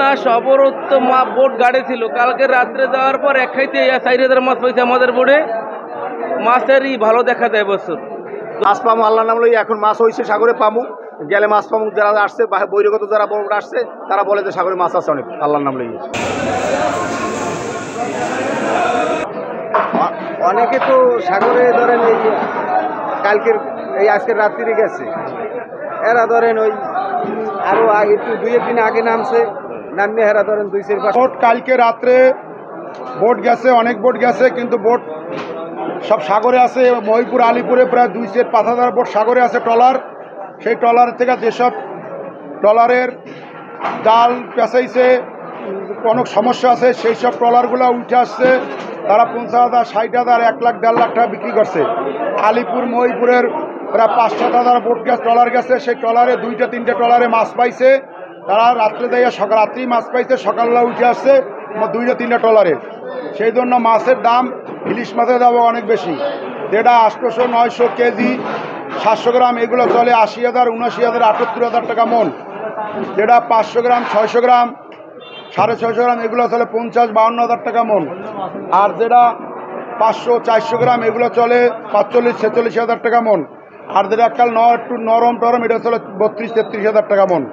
মাস অবরোধ তো বোট গাড়ি ছিল, কালকে রাত্রে যাওয়ার পর এক খাইতে 4,000 মাছ পাইছে আমাদের বোটে। মাছেরই ভালো দেখা যায় বছর। মাছ পামু আল্লাহ নাম লই, এখন মাছ হয়েছে সাগরে পামু, গেলে মাছ পামু। যারা আসছে বহিরাগত যারা বোট আসছে তারা বলে যে সাগরে মাছ আছে অনেক, আল্লাহর নাম লই। অনেকে তো সাগরে ধরেন এই কালকের এই আজকের রাত্রি গেছে, এরা ধরেন ওই আরো একটু 2-1 দিন আগে নামছে, নামিয়ে এরা ধরেন 2-4 বোট কালকে রাত্রে বোট গেছে, অনেক বোট গেছে, কিন্তু বোট সব সাগরে আছে। মহিপুর আলিপুরে প্রায় 2,000-5,000 বোট সাগরে আছে, ট্রলার। সেই ট্রলার থেকে যেসব ট্রলারের জাল পেঁচাইছে, অনেক সমস্যা আছে, সেই সব ট্রলারগুলো উঠে আসছে। তারা 50,000, 60,000, 1 লাখ, 1.5 লাখ টাকা বিক্রি করছে। আলিপুর মহিপুরের প্রায় 5-7 বোট গ্যাস ট্রলার গেছে, সেই ট্রলারে 2-3টে ট্রলারে মাছ পাইছে। তারা রাত্রে দিয়ে রাত্রি মাছ পাইছে, সকালবেলা উঠে আসছে 2-3টে ট্রলারে। সেই জন্য মাছের দাম, ইলিশ মাছের দাম অনেক বেশি, যেটা 800-900 কেজি, 700 গ্রাম এগুলো চলে 80,000, 79,000, 78,000 টাকা মন। যেটা 500 গ্রাম, 600 গ্রাম, 650 গ্রাম এগুলো চলে 50-52,000 টাকা মন। আর যেটা 500-400 গ্রাম এগুলো চলে 45-46,000 টাকা মন। আর যেটা কাল একটু নরম টরম এটা চলে 32-33,000 টাকা মন।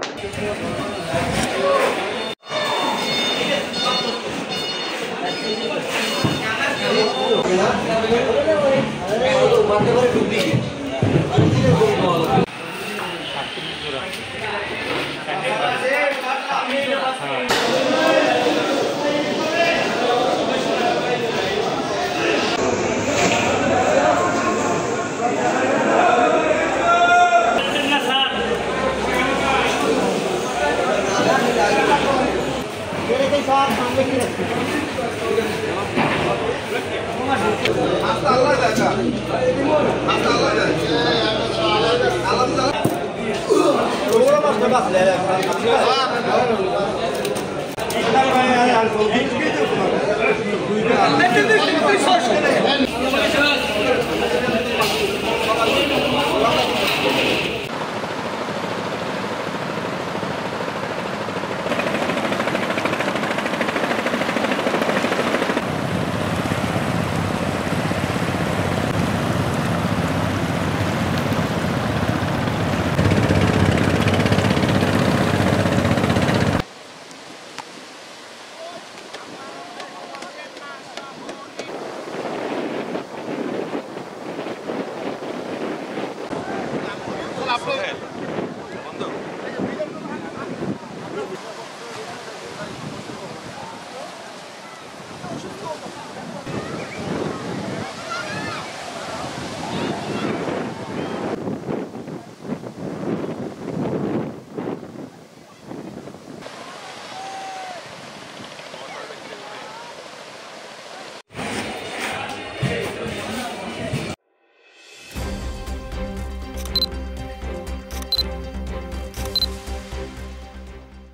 Hey.